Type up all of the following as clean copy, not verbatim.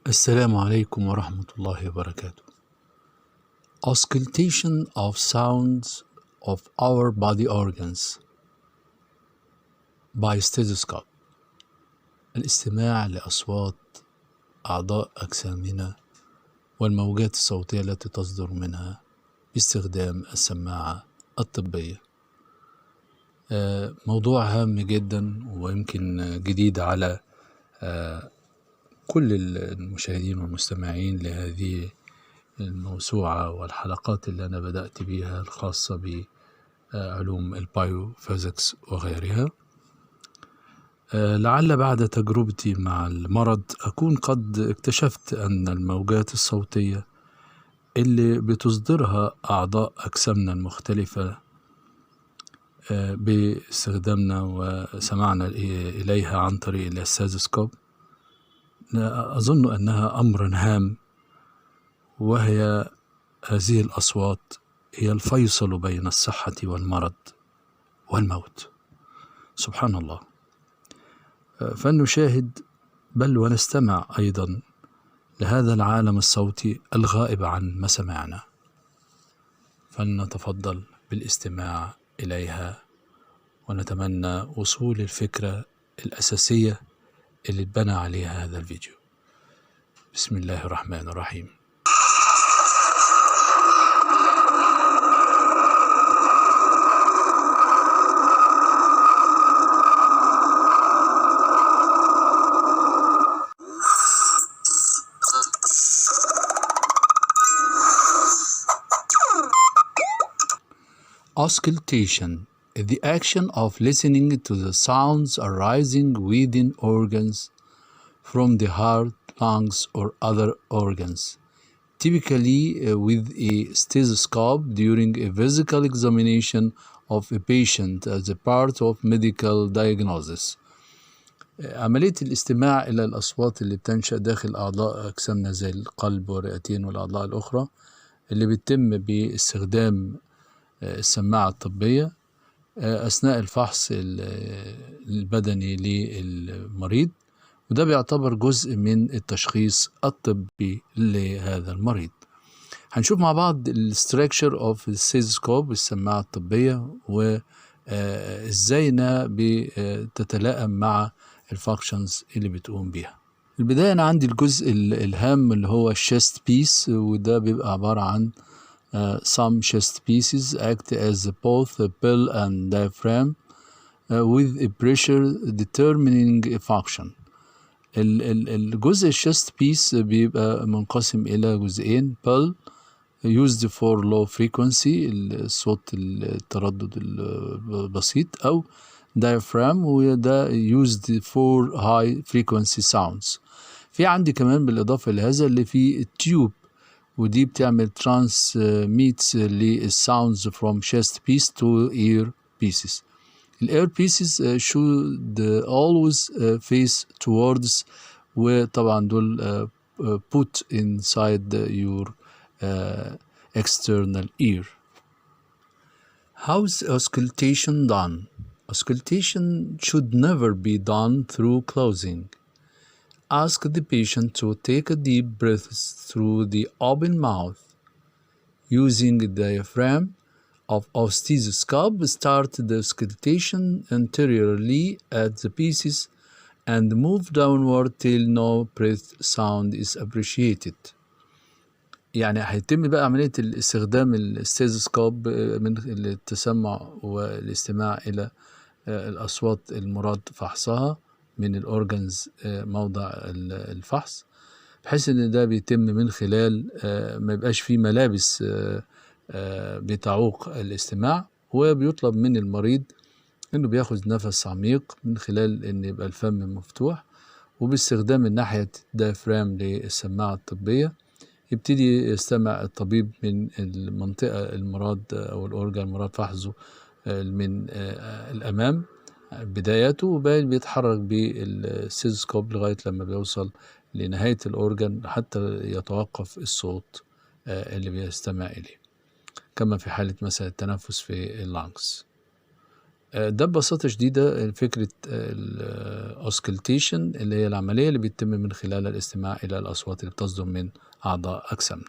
السلام عليكم ورحمة الله وبركاته. Auscultation of sounds of our body organs by stethoscope. الاستماع لأصوات أعضاء أجسامنا والموجات الصوتية التي تصدر منها باستخدام السماعة الطبية. موضوع هام جدا ويمكن جديد على كل المشاهدين والمستمعين لهذه الموسوعة والحلقات اللي أنا بدأت بيها الخاصة بعلوم البايوفيزيكس وغيرها. لعل بعد تجربتي مع المرض أكون قد اكتشفت أن الموجات الصوتية اللي بتصدرها أعضاء أجسامنا المختلفة باستخدامنا وسمعنا إليها عن طريق الاستethoscope أظن أنها أمر هام، وهي هذه الأصوات هي الفيصل بين الصحة والمرض والموت. سبحان الله. فلنشاهد بل ونستمع أيضا لهذا العالم الصوتي الغائب عن مسامعنا، فلنتفضل بالاستماع إليها ونتمنى وصول الفكرة الأساسية اللي اتبنى عليها هذا الفيديو. بسم الله الرحمن الرحيم. Auscultation is the action of listening to the sounds arising within organs from the heart, lungs, or other organs, typically with a stethoscope during a physical examination of a patient as a part of medical diagnosis. عملية الاستماع إلى الأصوات اللي بتنشأ داخل أعضاء أجسامنا زي القلب والرئتين والأعضاء الأخرى اللي بتتم باستخدام السماعة الطبية أثناء الفحص البدني للمريض، وده بيعتبر جزء من التشخيص الطبي لهذا المريض. هنشوف مع بعض الستراكشر اوف الستethoscope السماعة الطبية وازاي انها بتتلائم مع الفانكشنز اللي بتقوم بيها. البداية أنا عندي الجزء الهام اللي هو الشيست بيس، وده بيبقى عبارة عن some chest pieces act as both a pill and diaphragm with a pressure determining a function. الجزء الشيست بيس بيبقى منقسم إلى جزئين: pill used for low frequency الصوت التردد البسيط، أو diaphragm وده used for high frequency sounds. في عندي كمان بالإضافة لهذا اللي فيه التيوب، ودي بتعمل transmits للsounds from chest piece to ear pieces. الاير pieces should always face towards، وطبعا دول put inside your external ear. How is auscultation done? Auscultation should never be done through closing. Ask the patient to take a deep breath through the open mouth. Using the diaphragm of stethoscope, start the auscultation anteriorly at the pieces and move downward till no breath sound is appreciated. يعني هيتم بقى عملية استخدام الستethoscope من التسمع والاستماع إلى الأصوات المراد فحصها من الأورجنز موضع الفحص، بحيث ان ده بيتم من خلال ما يبقاش فيه ملابس بتعوق الاستماع، وبيطلب من المريض انه بياخد نفس عميق من خلال ان يبقى الفم مفتوح، وباستخدام الناحية الدايفرام للسماعة الطبية يبتدي يستمع الطبيب من المنطقة المراد أو الأورجن المراد فحصه من الأمام بداياته، وبعدين بيتحرك بالستethoscope لغاية لما بيوصل لنهاية الأورجن حتى يتوقف الصوت اللي بيستمع إليه، كما في حالة مثلا التنفس في اللانكس. ده ببساطة شديدة فكرة auscultation اللي هي العملية اللي بيتم من خلالها الاستماع إلى الأصوات اللي بتصدر من أعضاء أجسامنا.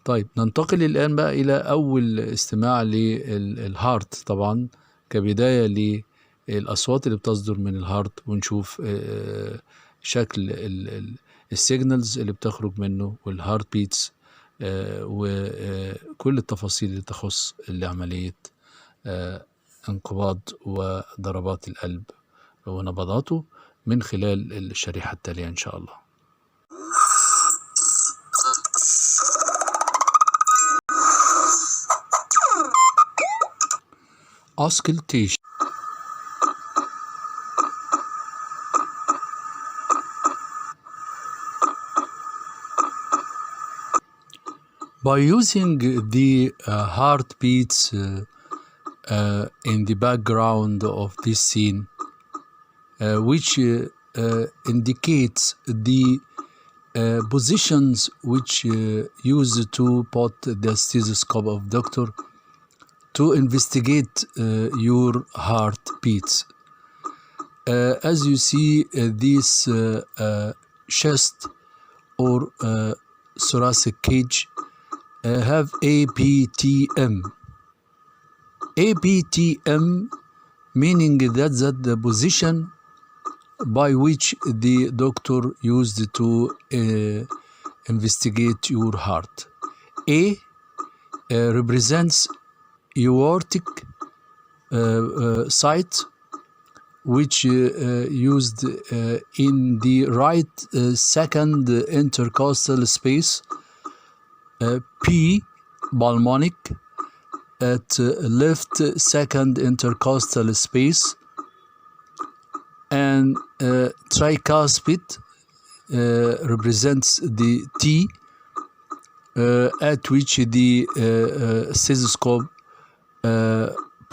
طيب ننتقل الآن بقى إلى أول استماع للهارت طبعا كبداية للأصوات اللي بتصدر من الهارت، ونشوف شكل السيجنالز اللي بتخرج منه والهارت بيتس وكل التفاصيل اللي تخص عملية انقباض وضربات القلب ونبضاته من خلال الشريحة التالية إن شاء الله. Auscultation. By using the heartbeats in the background of this scene, which indicates the positions which used to put the stethoscope of doctor to investigate your heartbeats. As you see, this chest or thoracic cage have ABTM. ABTM meaning that the position by which the doctor used to investigate your heart. A represents aortic site, which used in the right second intercostal space. P pulmonic at left second intercostal space, and tricuspid represents the T at which the stethoscope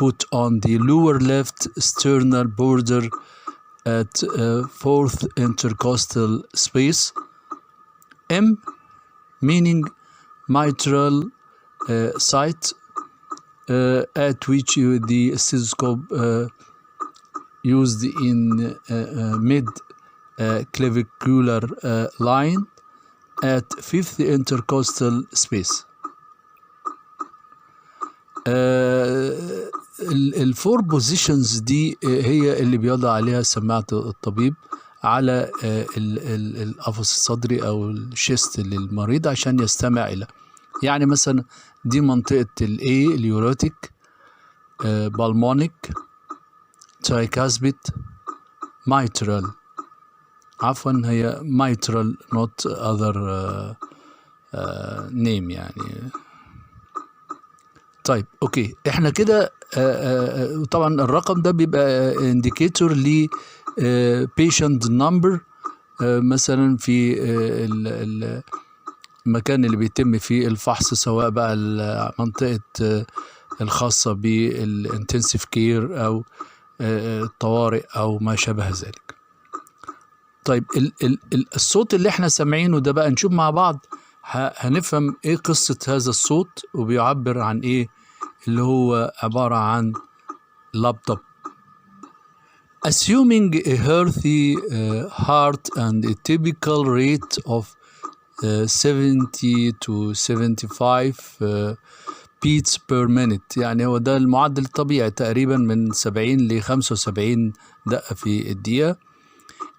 put on the lower left sternal border at fourth intercostal space. M meaning mitral site at which the stethoscope used in mid clavicular line at fifth intercostal space. الفور بوزيشنز دي هي اللي بيضع عليها سماعة الطبيب على القفص الصدري أو الشيست للمريض عشان يستمع إلى، يعني مثلا دي منطقة الA اليوريتك، بالمونيك، ترايكاسبيد، mitral. عفوا هي mitral not other name يعني. طيب اوكي، احنا كده طبعا الرقم ده بيبقى انديكيتور ل patient number مثلا في المكان اللي بيتم فيه الفحص، سواء بقى المنطقة الخاصة بالانتنسيف كير او الطوارئ او ما شابه ذلك. طيب الصوت اللي احنا سامعينه ده بقى نشوف مع بعض هنفهم ايه قصة هذا الصوت وبيعبر عن ايه، اللي هو عبارة عن لابتوب. Assuming a healthy heart and a typical rate of 70 to 75 beats per minute، يعني هو ده المعدل الطبيعي تقريبا من 70 ل 75 دقة في الدقيقة.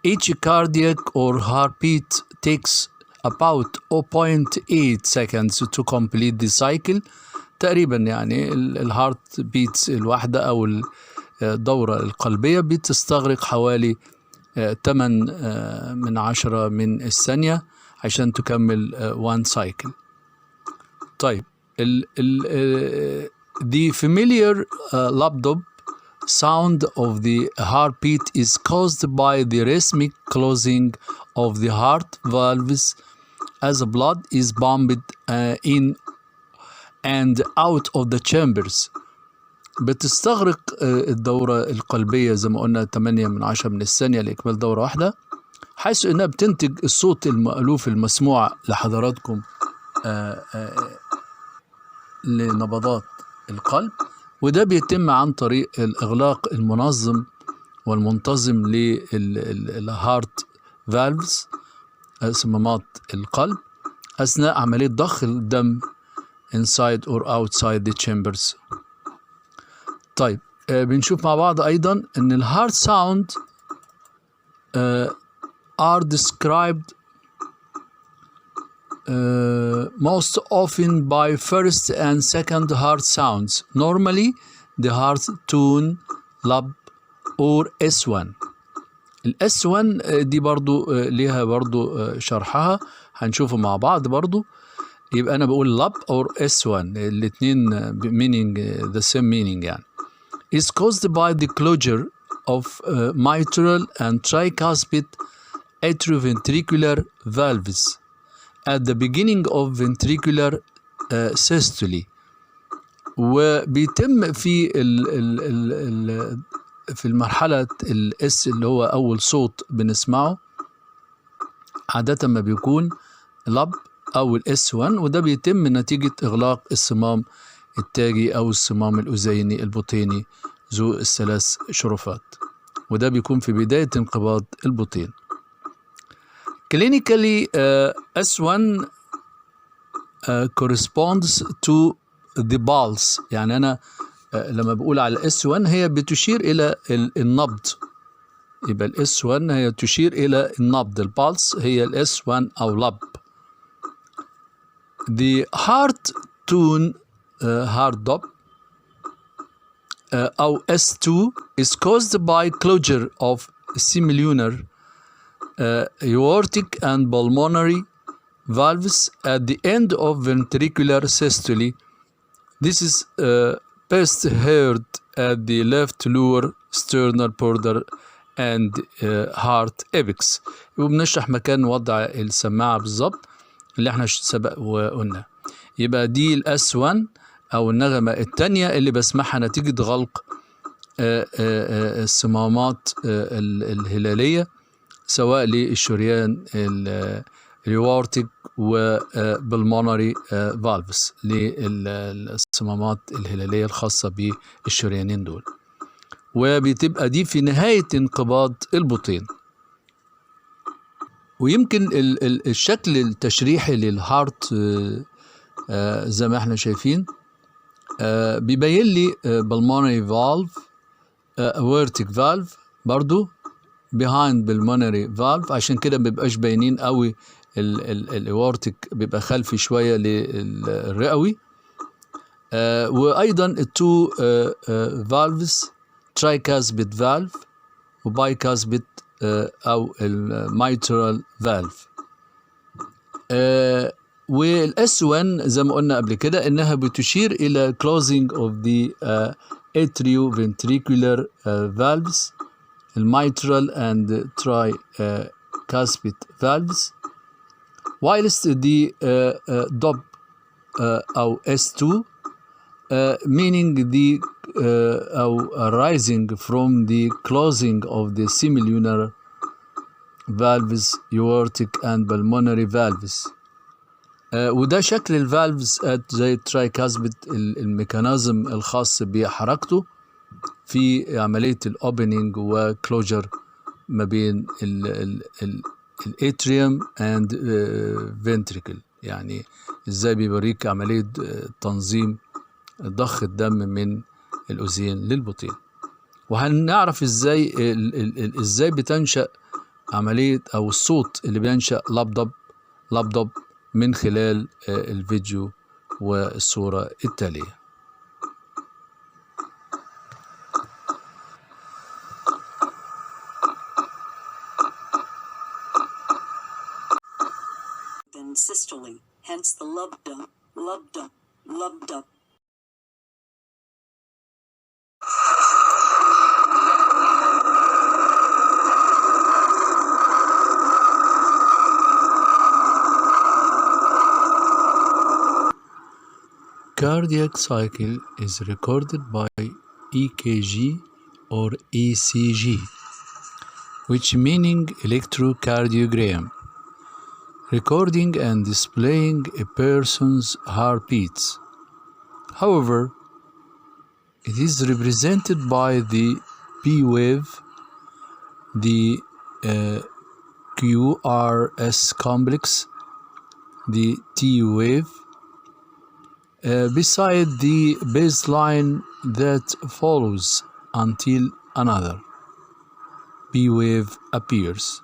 Each cardiac or heartbeat takes about 0.8 seconds to complete the cycle. تقريبا يعني الهارت بيتس الواحدة أو الدورة القلبية بتستغرق حوالي 8/10 من الثانية عشان تكمل one cycle. طيب the familiar lapdop sound of the heartbeat is caused by the rhythmic closing of the heart valves as blood is pumped in and out of the chambers. بتستغرق الدورة القلبية زي ما قلنا 8/10 من الثانية لإكمال دورة واحدة، حيث إنها بتنتج الصوت المألوف المسموع لحضراتكم لنبضات القلب، وده بيتم عن طريق الإغلاق المنظم والمنتظم للهارت فالفز، صمامات القلب، أثناء عملية ضخ الدم inside or outside the chambers. طيب بنشوف مع بعض أيضا أن الهارت ساوند are described most often by first and second heart sounds. Normally the heart tone, lub or S1. ال S1 دي برضو ليها برضو شرحها هنشوفه مع بعض برضو. يبقى أنا بقول lub or S1 الاتنين meaning the same meaning يعني. is caused by the closure of mitral and tricuspid atrioventricular valves at the beginning of ventricular systole. وبيتم في في المرحلة الاس اللي هو أول صوت بنسمعه عادة ما بيكون لب أو الاس 1، وده بيتم نتيجة إغلاق الصمام التاجي أو الصمام الأذيني البطيني ذو الثلاث شرفات، وده بيكون في بداية انقباض البطين. Clinically S1 corresponds to the pulse. يعني أنا لما بقول على S1 هي بتشير إلى النبض، يبقى S1 هي تشير إلى النبض، البالس هي S1 أو لب. The heart tone heart dub أو S2 is caused by closure of semilunar aortic and pulmonary valves at the end of ventricular systole. This is best heard at the left lower sternal border and heart apex. وبنشرح مكان وضع السماعة بالظبط اللي احنا سبق وقلنا. يبقى دي الاس 1 او النغمة الثانية اللي بسمعها نتيجة غلق الصمامات الهلالية سواء للشريان اليوارتيك وبالمونري فالفز، للصمامات الهلالية الخاصة بالشريانين دول، وبتبقى دي في نهاية انقباض البطين. ويمكن الشكل التشريحي للهارت زي ما احنا شايفين بيبين لي بالمونري فالف، aortic valve برضو behind pulmonary valve، عشان كده مبيبقاش باينين قوي الاورتيك، بيبقى خلفي شويه للرئوي. وايضا التو فالفز tricuspid valve وبايكاسبيد او الميترال فالف. والاس 1 زي ما قلنا قبل كده انها بتشير الى closing of the atrioventricular valves، الميترال and tricuspid valves، whilst the dub أو S2 meaning the arising from the closing of the semilunar valves aortic and pulmonary valves. وده شكل الفالفز زي الترايكاسبيد، الميكانيزم الخاص بحركته في عملية الأوبننج وكلوجر ما بين الاتريوم اند فنتريكل، يعني ازاي بيوريك عملية تنظيم ضخ الدم من الأذين للبطين. وهنعرف ازاي بتنشأ عملية أو الصوت اللي بينشأ لبضب من خلال الفيديو والصورة التالية. Systole, hence the lub-dub. Cardiac cycle is recorded by EKG or ECG, which meaning electrocardiogram, recording and displaying a person's heartbeats. However, it is represented by the P wave the QRS complex, the T wave, beside the baseline that follows until another P wave appears.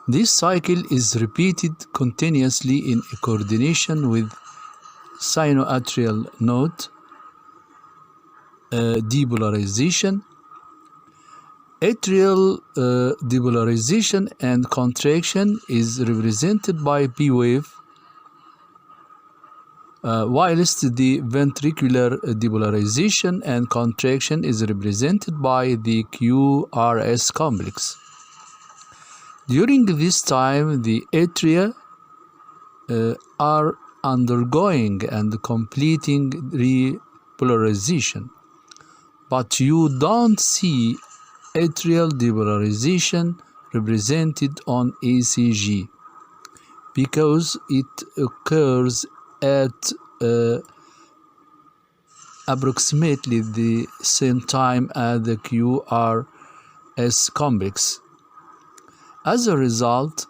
This cycle is repeated continuously in coordination with sinoatrial node depolarization. Atrial depolarization and contraction is represented by P wave, whilst the ventricular depolarization and contraction is represented by the QRS complex. During this time, the atria are undergoing and completing repolarization, but you don't see atrial depolarization represented on ECG because it occurs at approximately the same time as the QRS complex. As a result,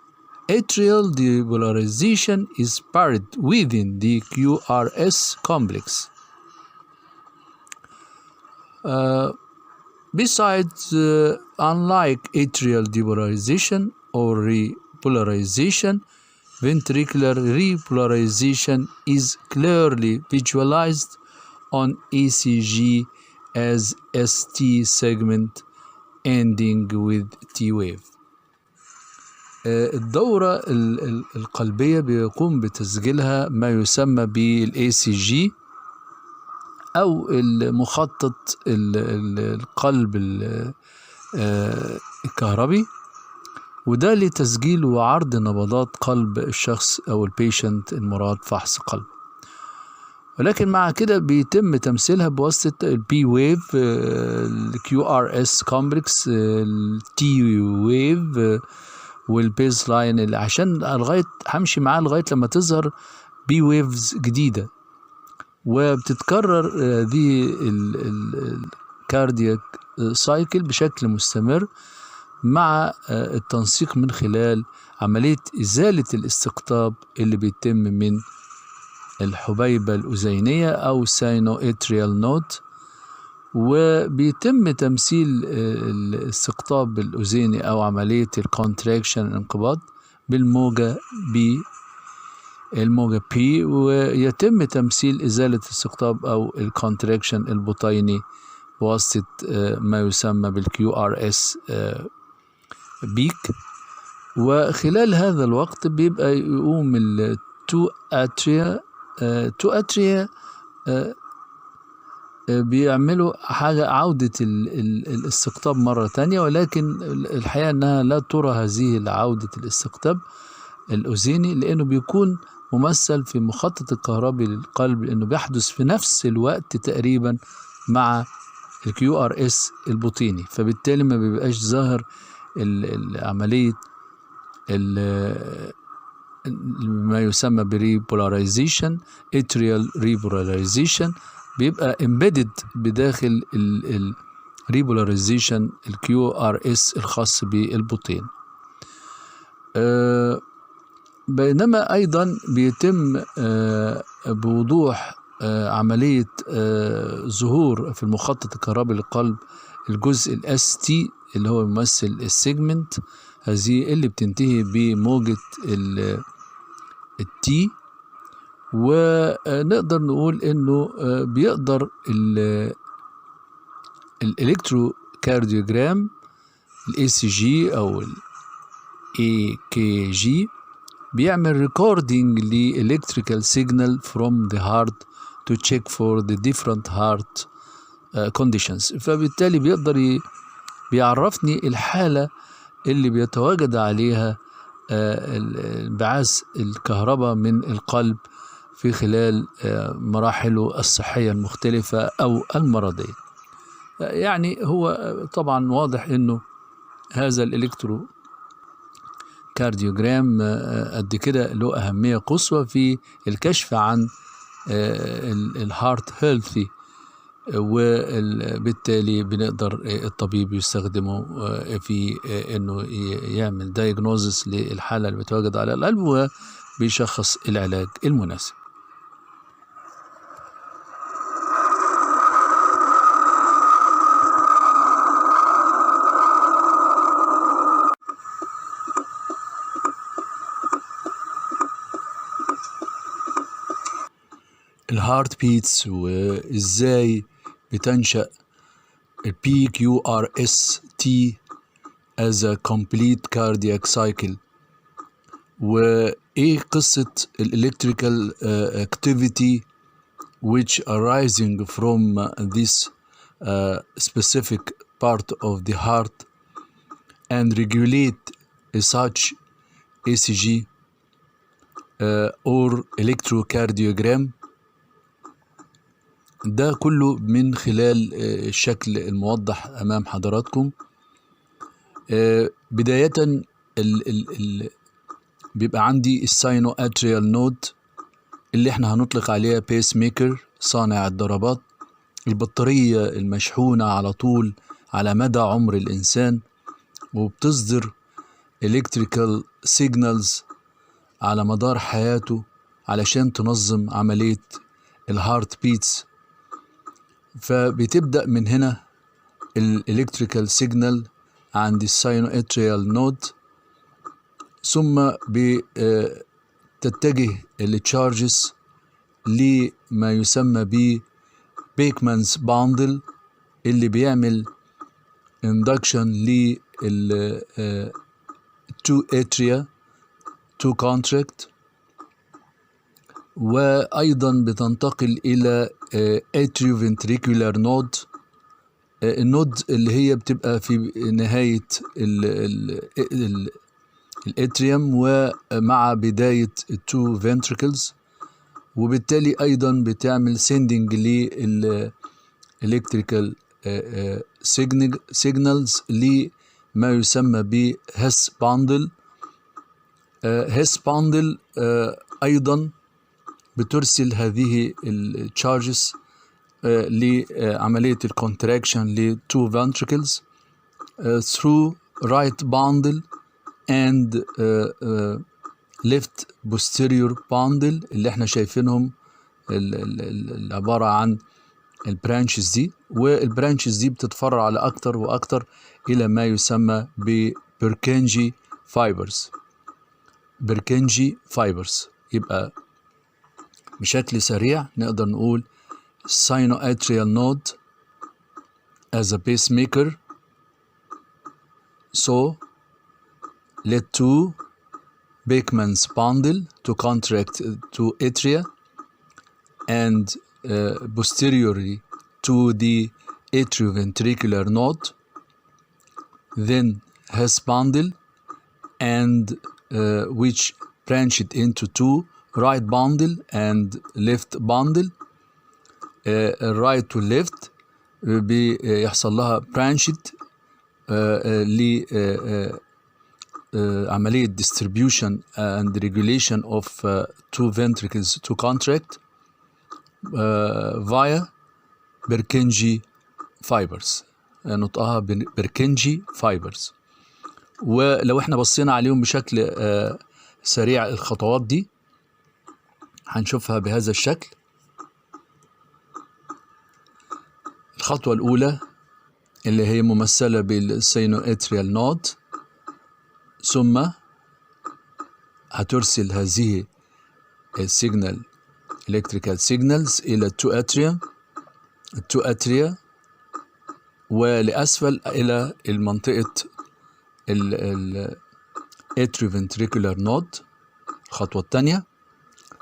atrial depolarization is paired within the QRS complex. Besides, unlike atrial depolarization or repolarization, ventricular repolarization is clearly visualized on ECG as ST segment ending with T wave. الدورة القلبية بيقوم بتسجيلها ما يسمى بالACG أو المخطط القلب الكهربي، وده لتسجيل وعرض نبضات قلب الشخص أو البيشنت المراد فحص قلب. ولكن مع كده بيتم تمثيلها بواسطة البي ويف، الكيو ار اس كومبلكس، التي ويف، والبيز لاين، اللي عشان لغاية همشي معاه لغاية لما تظهر بي ويفز جديدة، وبتتكرر دي الكاردياك سايكل بشكل مستمر مع التنسيق من خلال عملية إزالة الاستقطاب اللي بيتم من الحبيبة الأذينية أو ساينو اتريال نود، وبيتم تمثيل الاستقطاب الأذيني أو عملية الكونتراكشن الانقباض بالموجة الموجة P، ويتم تمثيل إزالة الاستقطاب أو الكونتراكشن البطيني بواسطة ما يسمى بالكيو ار اس بيك. وخلال هذا الوقت بيبقى يقوم التو اتريا بيعملوا حاجة عودة الاستقطاب مرة تانية، ولكن الحقيقة أنها لا ترى هذه عودة الاستقطاب الأذيني، لأنه بيكون ممثل في مخطط الكهربي للقلب، لأنه بيحدث في نفس الوقت تقريبا مع الكيو ار اس البطيني، فبالتالي ما بيبقاش ظاهر عملية ما يسمى بريبولاريزيشن، اتريال ريبولاريزيشن، بيبقى embedded بداخل الريبولاريزيشن الكيو ار اس الخاص بالبطين. بينما أيضا بيتم بوضوح عملية ظهور في المخطط الكهربي للقلب الجزء الاس تي اللي هو يمثل السيجمنت، هذه اللي بتنتهي بموجة التي، ونقدر نقول انه بيقدر الالكتروكارديوجرام الاي سي جي او الاي كي جي بيعمل ريكوردينج لإلكتريكال سيجنال from the heart to check for the different heart conditions، فبالتالي بيقدر بيعرفني الحالة اللي بيتواجد عليها انبعاث الكهرباء من القلب في خلال مراحله الصحية المختلفة أو المرضية. يعني هو طبعا واضح انه هذا الالكترو كارديوجرام قد كده له أهمية قصوى في الكشف عن الهارت هيلثي وبالتالي بنقدر الطبيب يستخدمه في انه يعمل دايجنوزس للحالة اللي بتواجد على القلب وبيشخص العلاج المناسب. الهارت بيتس وازاي بتنشأ ال PQRST as a complete cardiac cycle، وايه قصة electrical activity which arising from this specific part of the heart and regulate such ECG or electrocardiogram. ده كله من خلال الشكل الموضح أمام حضراتكم. بداية بيبقى عندي الساينو اتريال نود اللي احنا هنطلق عليها بيس ميكر، صانع الضربات، البطارية المشحونة على طول على مدى عمر الإنسان، وبتصدر electrical signals على مدار حياته علشان تنظم عملية الهارت بيتس. فبتبدأ من هنا الالكتريكال سيجنال عند الساينو اتريال نود، ثم بتتجه التشارجز لما يسمى ب بيكمانز باندل اللي بيعمل اندكشن لل تو اتريا تو كونتراكت، وأيضا بتنتقل إلى atrioventricular node، النود اللي هي بتبقى في نهاية الاتريوم ومع بداية التو ventricles، وبالتالي أيضا بتعمل sending electrical signals لما يسمى ب Hess bundle. Hess bundle أيضا بترسل هذه التشارجز لعملية الكونتراكشن ل two ventricles through right bundle and left posterior bundle اللي احنا شايفينهم عبارة عن البرانشز دي، والبرانشز دي بتتفرع على أكتر وأكتر إلى ما يسمى ب Purkinje fibers. Purkinje fibers. يبقى بشكل سريع نقدر نقول sinoatrial node as a pacemaker, so led to Beckman's bundle to contract to atria and posteriorly to the atrioventricular node, then Hess bundle and which branched into two right bundle and left bundle. right to left بيحصل لها branched لعملية distribution and regulation of two ventricles to contract via Purkinje fibers. نطقها Purkinje fibers. ولو احنا بصينا عليهم بشكل سريع الخطوات دي هنشوفها بهذا الشكل. الخطوة الأولى اللي هي ممثلة بالسينواتريال نود، ثم هترسل هذه السيجنال electrical signals إلى التو أتريا ولأسفل إلى المنطقة atrioventricular node. الخطوة الثانية،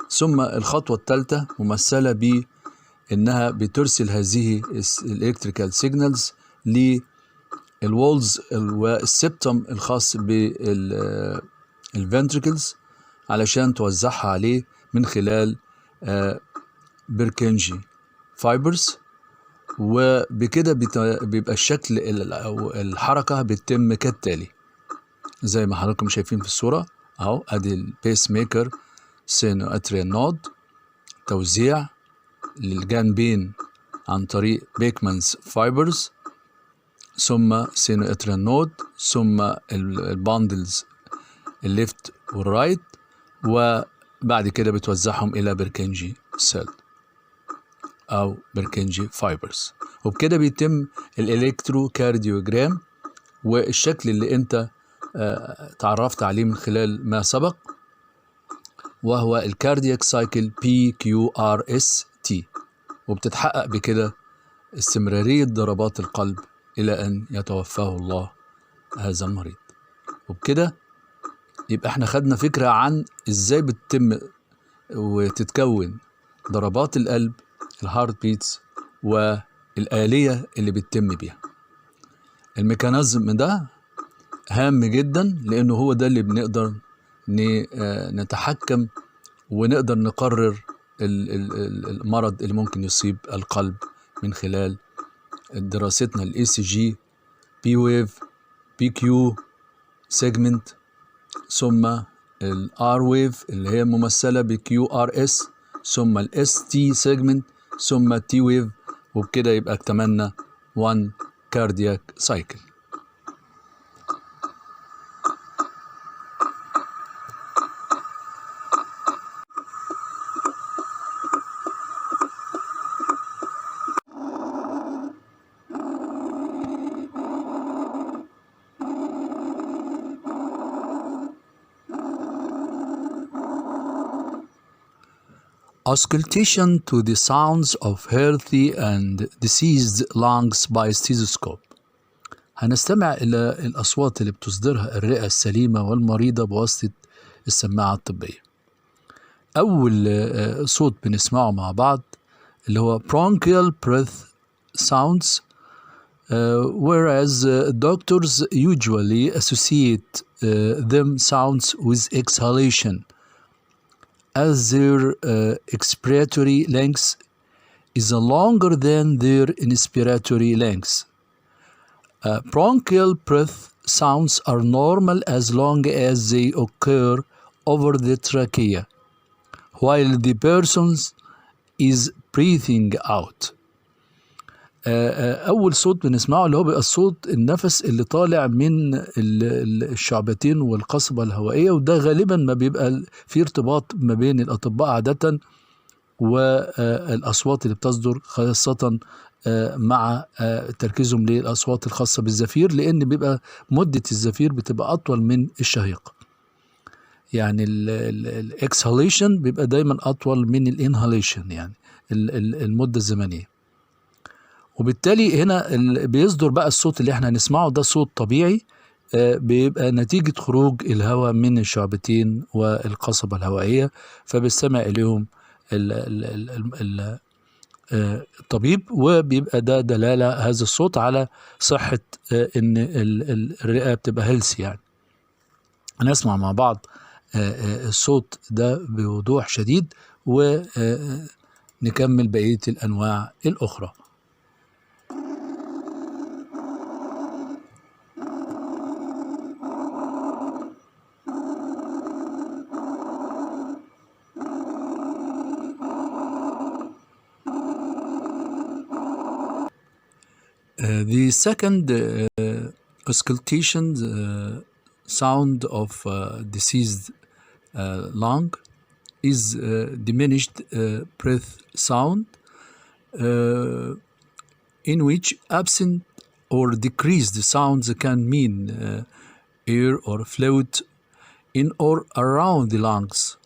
ثم الخطوة الثالثة ممثلة بأنها بترسل هذه الإلكتريكال سيجنالز للوولز والسبتم الخاص بالفنتريكلز علشان توزعها عليه من خلال Purkinje فايبرز. وبكده بيبقى الشكل أو الحركة بتتم كالتالي زي ما حضراتكم شايفين في الصورة أهو. أدي البيس ميكر سينو أتريال نود، توزيع للجانبين عن طريق بيكمانز فايبرز، ثم سينواتريال نود، ثم الباندلز الليفت والرايت، وبعد كده بتوزعهم إلى بركنجي سيل أو بركنجي فايبرز. وبكده بيتم الإلكتروكارديوجرام، والشكل اللي أنت تعرفت عليه من خلال ما سبق، وهو الكاردياك سايكل PQRST، وبتتحقق بكده استمرارية ضربات القلب إلى أن يتوفاه الله هذا المريض. وبكده يبقى احنا خدنا فكرة عن ازاي بتتم وتتكون ضربات القلب، الهارت بيتس، والآلية اللي بتتم بيها. الميكانيزم ده هام جدا، لأنه هو ده اللي بنقدر نتحكم ونقدر نقرر المرض اللي ممكن يصيب القلب من خلال دراستنا ال ECG، بي ويف، بي كيو سيجمنت، ثم ال R wave اللي هي ممثلة ب QRS، ثم ال ST segment، ثم T wave، وبكده يبقى اكتملنا 1 cardiac cycle. Auscultation to the sounds of healthy and diseased lungs by stethoscope. هنستمع إلى الأصوات اللي بتصدرها الرئة السليمة والمريضة بواسطة السماعة الطبية. أول صوت بنسمعه مع بعض اللي هو bronchial breath sounds, whereas doctors usually associate them sounds with exhalation, as their expiratory length is longer than their inspiratory length. Bronchial breath sounds are normal as long as they occur over the trachea, while the person is breathing out. أول صوت بنسمعه اللي هو بيبقى الصوت النفس اللي طالع من الشعبتين والقصبة الهوائية، وده غالبا ما بيبقى في ارتباط ما بين الأطباء عادة والأصوات اللي بتصدر، خاصة مع تركيزهم للأصوات الخاصة بالزفير، لأن بيبقى مدة الزفير بتبقى أطول من الشهيق. يعني الإكسهاليشن بيبقى دايما أطول من الإنهاليشن، يعني المدة الزمنية. وبالتالي هنا بيصدر بقى الصوت اللي احنا هنسمعه ده صوت طبيعي، بيبقى نتيجة خروج الهواء من الشعبتين والقصبة الهوائية، فبيستمع إليهم الطبيب، وبيبقى ده دلالة هذا الصوت على صحة إن الرئة بتبقى هيلثي. يعني هنسمع مع بعض الصوت ده بوضوح شديد، ونكمل بقية الأنواع الأخرى. The second auscultation sound of diseased lung is diminished breath sound, in which absent or decreased sounds can mean air or fluid in or around the lungs,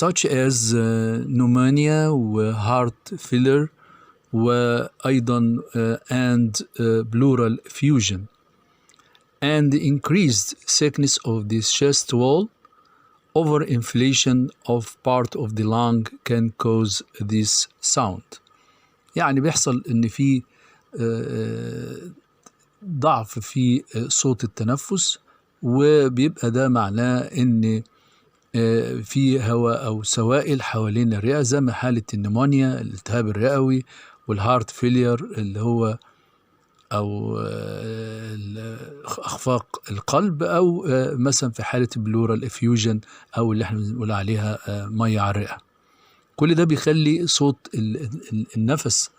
such as pneumonia وheart failure وأيضا and pleural effusion, and increased thickness of the chest wall. Overinflation of part of the lung can cause this sound. يعني بيحصل إن في ضعف في صوت التنفس، وبيبقى ده معناه إن في هواء أو سوائل حوالين الرئة، زي ما حالة النمونيا، الالتهاب الرئوي، والهارت فيلير اللي هو أو إخفاق القلب، أو مثلا في حالة بلورال إفيوجن، أو اللي احنا بنقول عليها مية على الرئة. كل ده بيخلي صوت النفس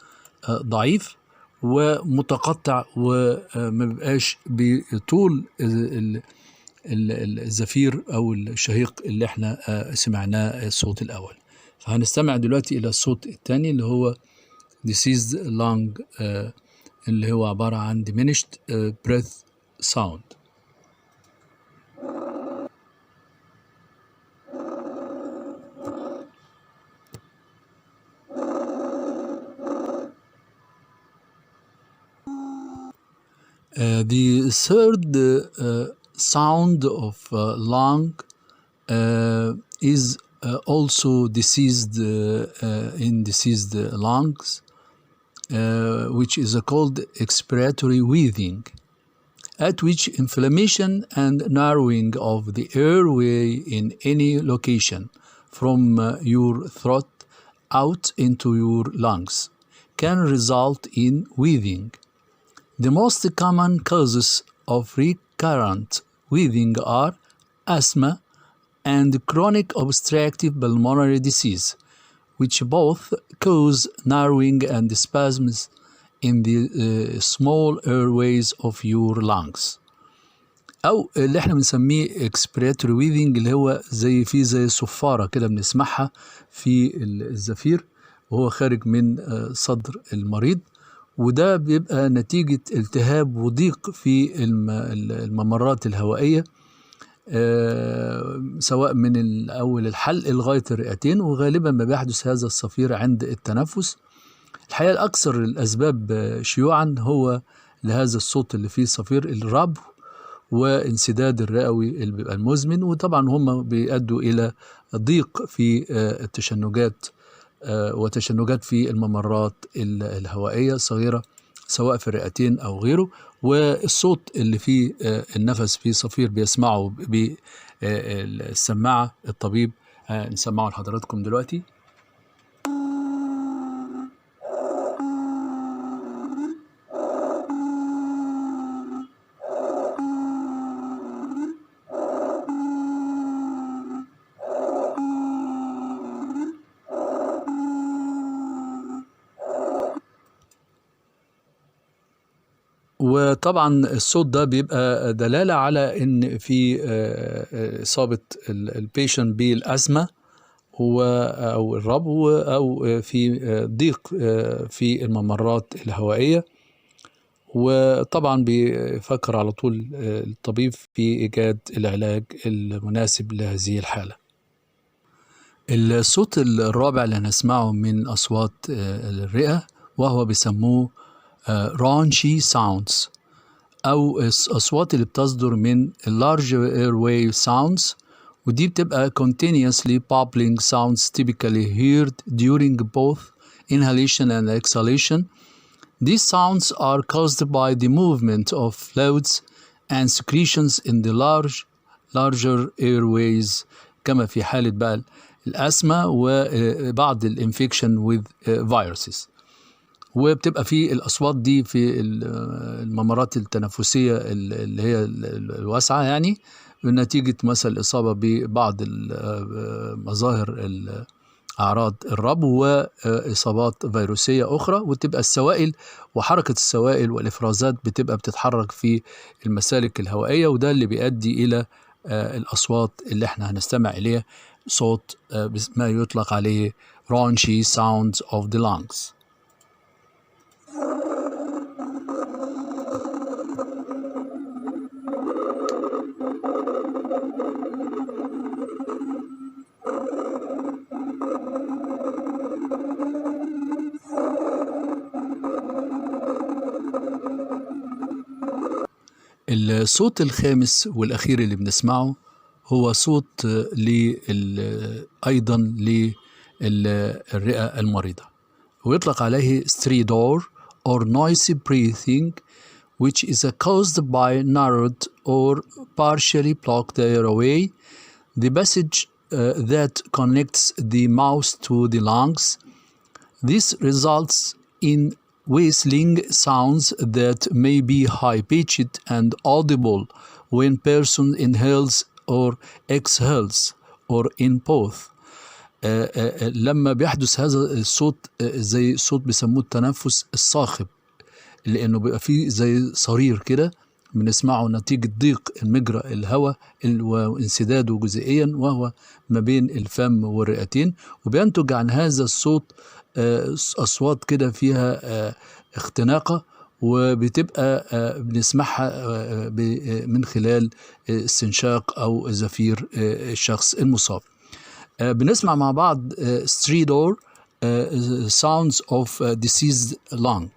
ضعيف ومتقطع، وما بيبقاش بطول الزفير أو الشهيق اللي احنا سمعناه الصوت الأول. فهنستمع دلوقتي إلى الصوت الثاني اللي هو diseased lung، اللي هو عبارة عن diminished breath sound. The third sound of lung is also diseased in diseased lungs, which is called expiratory wheezing, at which inflammation and narrowing of the airway in any location from your throat out into your lungs can result in wheezing. The most common causes of recurrent wheezing are asthma and chronic obstructive pulmonary disease, which both cause narrowing and spasms in the small airways of your lungs. أو اللي احنا بنسميه expiratory wheezing، اللي هو زي صفارة كده بنسمعها في الزفير وهو خارج من صدر المريض، وده بيبقى نتيجة التهاب وضيق في الممرات الهوائية، سواء من أول الحلق لغاية الرئتين، وغالبا ما بيحدث هذا الصفير عند التنفس. الحقيقة الأكثر الأسباب شيوعا هو لهذا الصوت اللي فيه صفير الربو وانسداد الرئوي اللي بيبقى المزمن، وطبعا هم بيؤدوا إلى ضيق في التشنجات وتشنجات في الممرات الهوائية الصغيرة سواء في الرئتين أو غيره. والصوت اللي فيه النفس فيه صفير بيسمعه بالسماعة الطبيب، نسمعه لحضراتكم دلوقتي. وطبعا الصوت ده بيبقى دلالة على ان في إصابة البيشنت بالأزمة أو الربو، أو في ضيق في الممرات الهوائية، وطبعا بيفكر على طول الطبيب في إيجاد العلاج المناسب لهذه الحالة. الصوت الرابع اللي هنسمعه من أصوات الرئة وهو بيسموه raunchy sounds، أو الأصوات اللي بتصدر من large airway sounds، ودي بتبقى continuously bubbling sounds typically heard during both inhalation and exhalation. These sounds are caused by the movement of fluids and secretions in the larger airways، كما في حالة بقى الأسمة وبعض الانفكشن with viruses. وبتبقى في الأصوات دي في الممرات التنفسية اللي هي الواسعة، يعني نتيجة مثلا الإصابة ببعض مظاهر أعراض الربو وإصابات فيروسية أخرى، وتبقى السوائل وحركة السوائل والإفرازات بتبقى بتتحرك في المسالك الهوائية، وده اللي بيؤدي إلى الأصوات اللي احنا هنستمع إليها، صوت ما يطلق عليه raunchy sounds of the lungs. الصوت الخامس والأخير اللي بنسمعه هو صوت أيضا للرئة المريضة، ويطلق عليه stridor or noisy breathing, which is caused by narrowed or partially blocked airway, the passage that connects the mouth to the lungs. This results in whistling sounds that may be high-pitched and audible when person inhales or exhales, or in both. لما بيحدث هذا الصوت زي صوت بيسموه التنفس الصاخب، لأنه بيبقى فيه زي صرير كده بنسمعه نتيجة ضيق المجرى الهواء وانسداده جزئيا وهو ما بين الفم والرئتين، وبينتج عن هذا الصوت أصوات كده فيها اختناقة، وبتبقى بنسمعها من خلال استنشاق أو زفير الشخص المصاب. بنسمع مع بعض stridor sounds of diseased lung.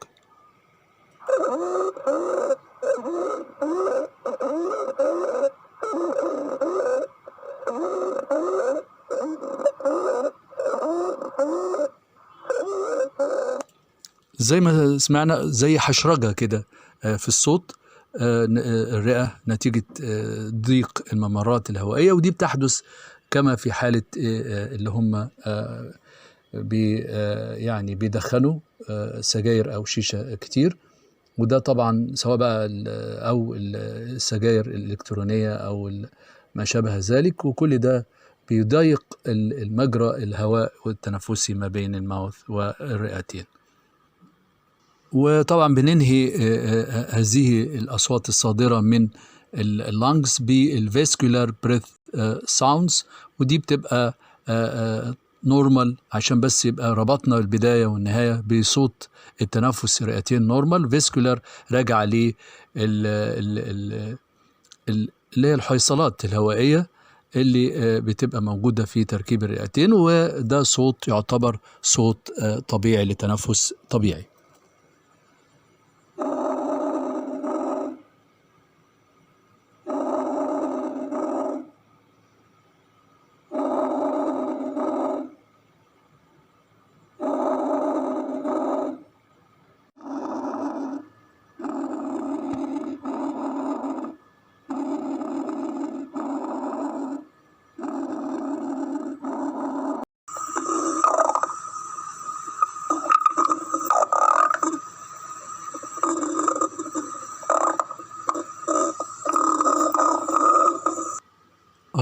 زي ما سمعنا زي حشرجة كده في الصوت الرئة نتيجة ضيق الممرات الهوائية، ودي بتحدث كما في حالة اللي هم يعني بيدخنوا سجاير أو شيشة كتير، وده طبعا سواء بقى أو السجاير الإلكترونية أو ما شابه ذلك، وكل ده بيضيق المجرى الهواء والتنفسي ما بين الماوث والرئتين. وطبعا بننهي هذه الأصوات الصادرة من اللانجز بالفاسكولار بريث ساوندز، ودي بتبقى نورمال عشان بس يبقى ربطنا البداية والنهاية بصوت التنفس الرئتين نورمال. فاسكولار راجع ليه اللي هي الحيصلات الهوائية اللي بتبقى موجودة في تركيب الرئتين، وده صوت يعتبر صوت طبيعي لتنفس طبيعي.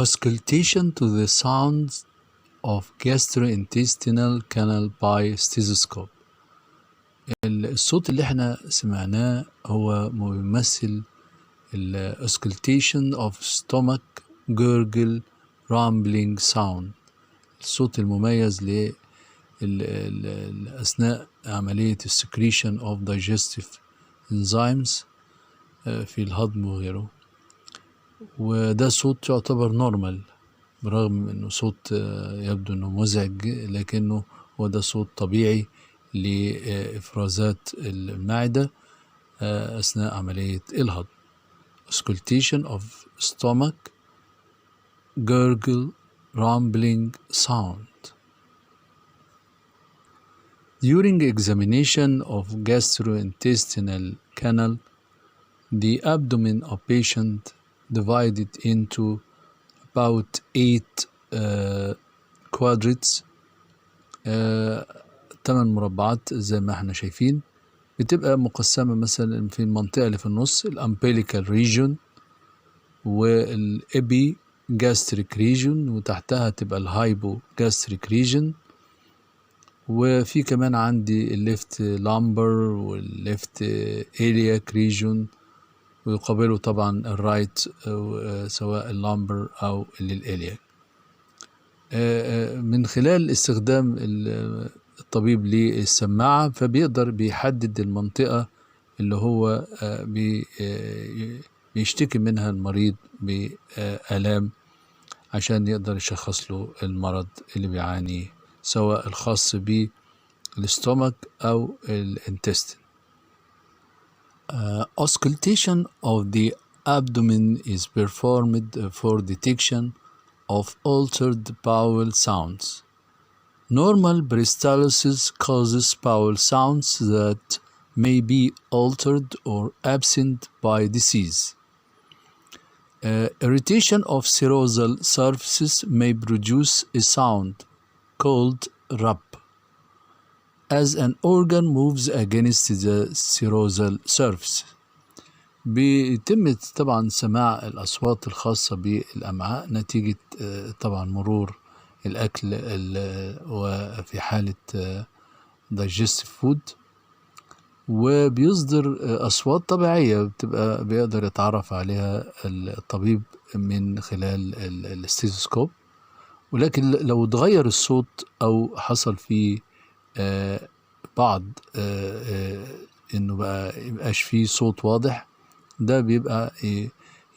Auscultation to the sounds of gastrointestinal canal by stethoscope. الصوت اللي احنا سمعناه هو بيمثل auscultation of stomach gurgle rumbling sound، الصوت المميز أثناء عملية secretion of digestive enzymes في الهضم وغيره، وده صوت يعتبر نورمال برغم انه صوت يبدو انه مزعج، لكنه هو ده صوت طبيعي لإفرازات المعدة أثناء عملية الهضم. Auscultation of stomach gurgle rumbling sound. During examination of gastrointestinal canal, the abdomen of patient divided into about 8 quadrants، 8 مربعات زي ما احنا شايفين، بتبقى مقسمة مثلا في المنطقة اللي في النص الامبيليكال ريجون والابي جاستريك ريجون، وتحتها تبقى الهايبو جاستريك ريجون، وفي كمان عندي الليفت لامبر والليفت إلياك ريجون، ويقابله طبعا الرايت سواء اللامبر أو الإلياك. من خلال استخدام الطبيب للسماعة فبيقدر بيحدد المنطقة اللي هو بيشتكي منها المريض بآلام عشان يقدر يشخص له المرض اللي بيعانيه سواء الخاص بالاستومك أو الانتستين. Auscultation of the abdomen is performed for detection of altered bowel sounds. Normal peristalsis causes bowel sounds that may be altered or absent by disease. Irritation of serosal surfaces may produce a sound called rub as an organ moves against the serosal surface. بيتم طبعا سماع الأصوات الخاصة بالأمعاء نتيجة طبعا مرور الأكل وفي حالة digestive food، وبيصدر أصوات طبيعية بتبقى بيقدر يتعرف عليها الطبيب من خلال الاستيثوسكوب. ولكن لو اتغير الصوت أو حصل فيه بعض إنه بقى يبقاش فيه صوت واضح، ده بيبقى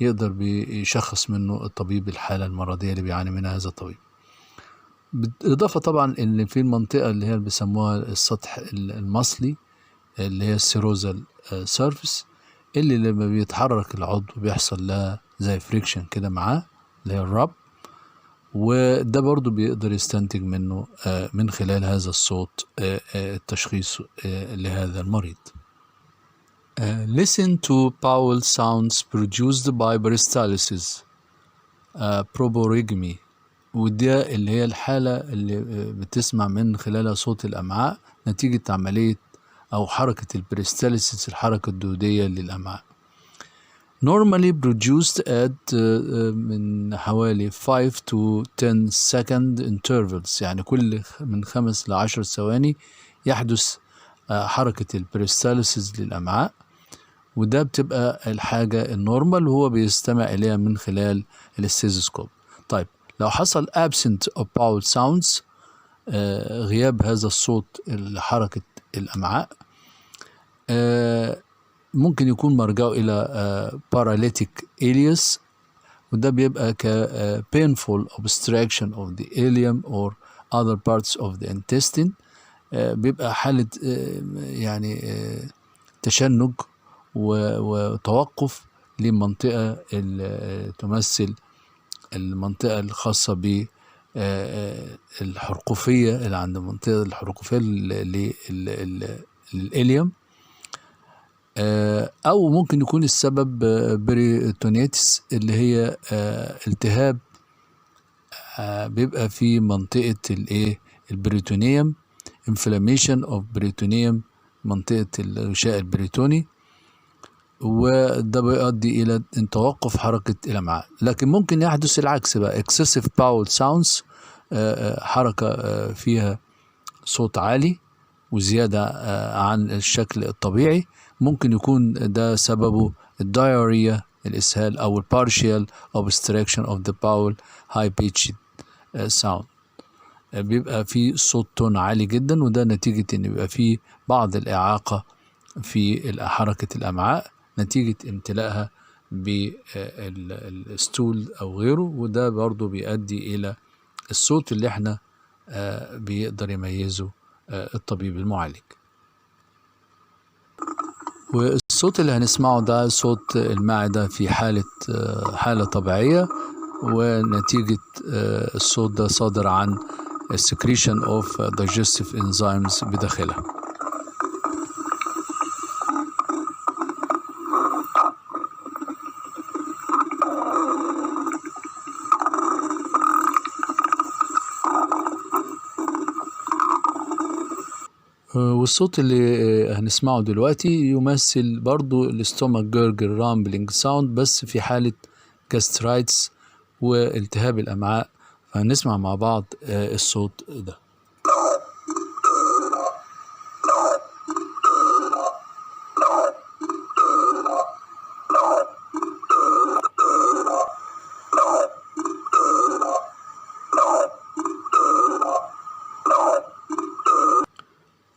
يقدر بيشخص منه الطبيب الحالة المرضية اللي بيعاني منها هذا الطبيب. بالإضافة طبعا إن في المنطقة اللي هي بيسموها السطح المصلي اللي هي السيروزال سيرفيس، اللي لما بيتحرك العضو بيحصل لها زي فريكشن كده معاه اللي هي الرب، وده برضو بيقدر يستنتج منه من خلال هذا الصوت التشخيص لهذا المريض. Listen to bowel sounds produced by peristalsis proborygmy، وده اللي هي الحالة اللي بتسمع من خلالها صوت الأمعاء نتيجة عملية أو حركة البريستاليسيس، الحركة الدودية للأمعاء. normally produced at من حوالي 5 to 10 second intervals، يعني كل من 5 ل 10 ثواني يحدث حركة البريستاليسيس للأمعاء، وده بتبقى الحاجة النورمال وهو بيستمع إليها من خلال الاستيثوسكوب. طيب لو حصل absent of bowel sounds، غياب هذا الصوت لحركة الأمعاء، ممكن يكون مرجعه إلى paralytic ileus، وده بيبقى ك painful obstruction of the ileum or other parts of the intestine، بيبقى حالة يعني تشنج وتوقف لمنطقة تمثل المنطقة الخاصة بالحرقوفية اللي عند منطقة الحرقوفية للإليوم، أو ممكن يكون السبب بريتونيتس اللي هي التهاب بيبقى في منطقة البريتونيوم، inflammation of peritoneum، منطقة الغشاء البريتوني، وده بيؤدي إلى توقف حركة الأمعاء. لكن ممكن يحدث العكس بقى excessive bowel sounds، حركة فيها صوت عالي وزيادة عن الشكل الطبيعي، ممكن يكون ده سببه الدايوريا الإسهال أو partial obstruction of the bowel high pitched sound، بيبقى فيه صوت تون عالي جدا، وده نتيجة إن بيبقى فيه بعض الإعاقة في حركة الأمعاء نتيجة امتلاءها بالستول أو غيره، وده برضو بيؤدي إلى الصوت اللي احنا بيقدر يميزه الطبيب المعالج. والصوت اللي هنسمعه ده صوت المعدة في حالة طبيعية، ونتيجة الصوت ده صادر عن secretion of digestive enzymes بداخلها. والصوت اللي هنسمعه دلوقتي يمثل برضو الاستومك جيرجل رامبلينج ساوند، بس في حالة جاسترايتس والتهاب الأمعاء. فهنسمع مع بعض الصوت ده.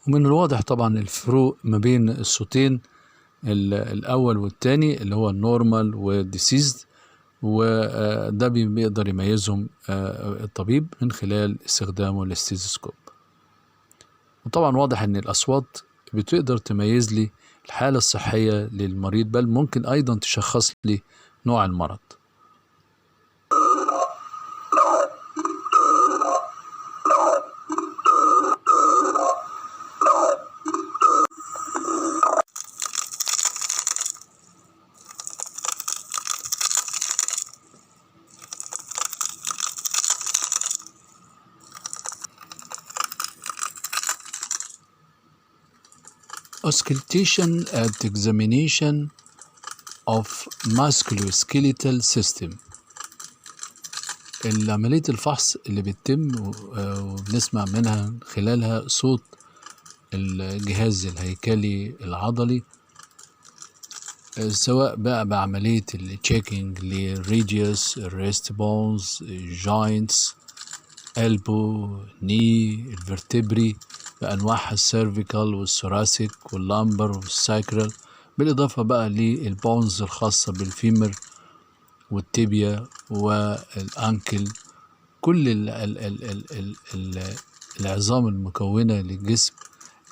ومن الواضح طبعا الفروق ما بين الصوتين الأول والتاني اللي هو النورمال والديسيزد، وده بيقدر يميزهم الطبيب من خلال استخدامه الاستيثوسكوب. وطبعا واضح ان الأصوات بتقدر تميز لي الحالة الصحية للمريض، بل ممكن أيضا تشخص لي نوع المرض. Auscultation and examination of musculoskeletal system. عملية الفحص اللي بتتم وبنسمع منها خلالها صوت الجهاز الهيكلي العضلي، سواء بقى بعملية التشيكينج للريديوس، الريست بونز، الجوينتس، البو، ني، الفرتبري بأنواعها السيرفيكال والثوراسيك واللامبر والساكرال، بالإضافة بقى للبونز الخاصة بالفيمر والتيبيا والأنكل، كل العظام المكونة لجسم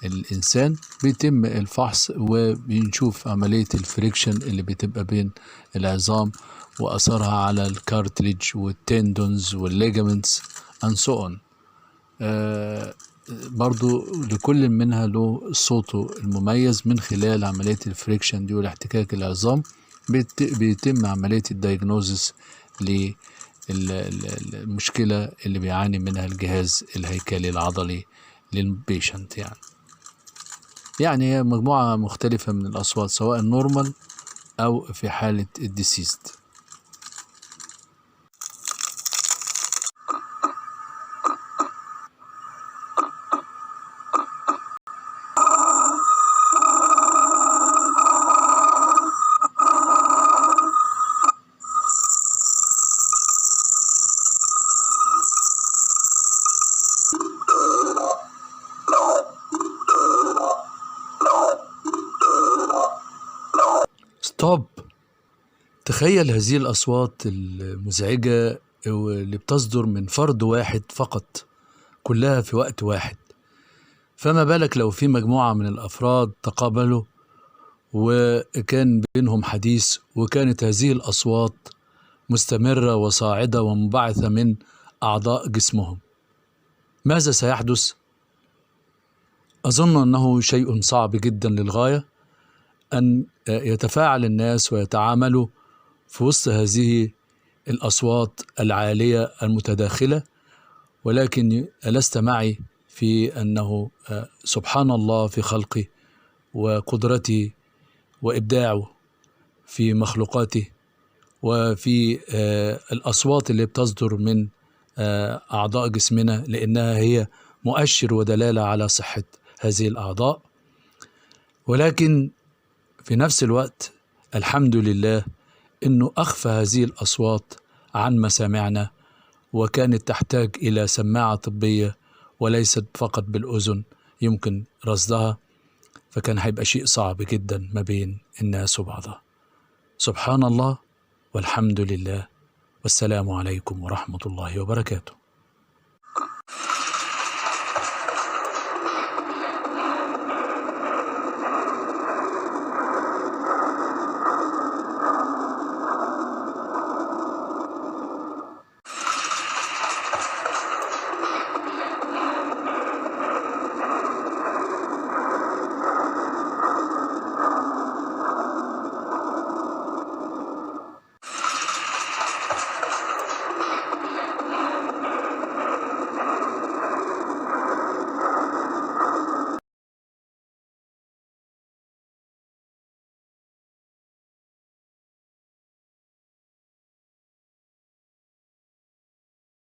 الإنسان بيتم الفحص، وبنشوف عملية الفريكشن اللي بتبقى بين العظام وأثرها على الكارتليج والتندونز والليجامنتس and so on. برضو لكل منها له صوته المميز من خلال عملية الفريكشن دي والاحتكاك العظام. بيتم عملية الدايجنوزس للمشكلة اللي بيعاني منها الجهاز الهيكلي العضلي للبيشنت. يعني هي مجموعة مختلفة من الأصوات، سواء نورمال أو في حالة الديسيست. ستوب. تخيل هذه الأصوات المزعجة واللي بتصدر من فرد واحد فقط، كلها في وقت واحد، فما بالك لو في مجموعة من الأفراد تقابلوا وكان بينهم حديث، وكانت هذه الأصوات مستمرة وصاعدة ومنبعثة من أعضاء جسمهم. ماذا سيحدث؟ أظن أنه شيء صعب جدا للغاية أن يتفاعل الناس ويتعاملوا في وسط هذه الأصوات العالية المتداخلة، ولكن ألست معي في أنه سبحان الله في خلقه وقدرته وإبداعه في مخلوقاته، وفي الأصوات اللي بتصدر من أعضاء جسمنا، لأنها هي مؤشر ودلالة على صحة هذه الأعضاء. ولكن في نفس الوقت الحمد لله أنه أخفى هذه الأصوات عن مسامعنا، وكانت تحتاج إلى سماعة طبية وليست فقط بالأذن يمكن رصدها، فكان هيبقى شيء صعب جدا ما بين الناس وبعضها. سبحان الله والحمد لله، والسلام عليكم ورحمة الله وبركاته.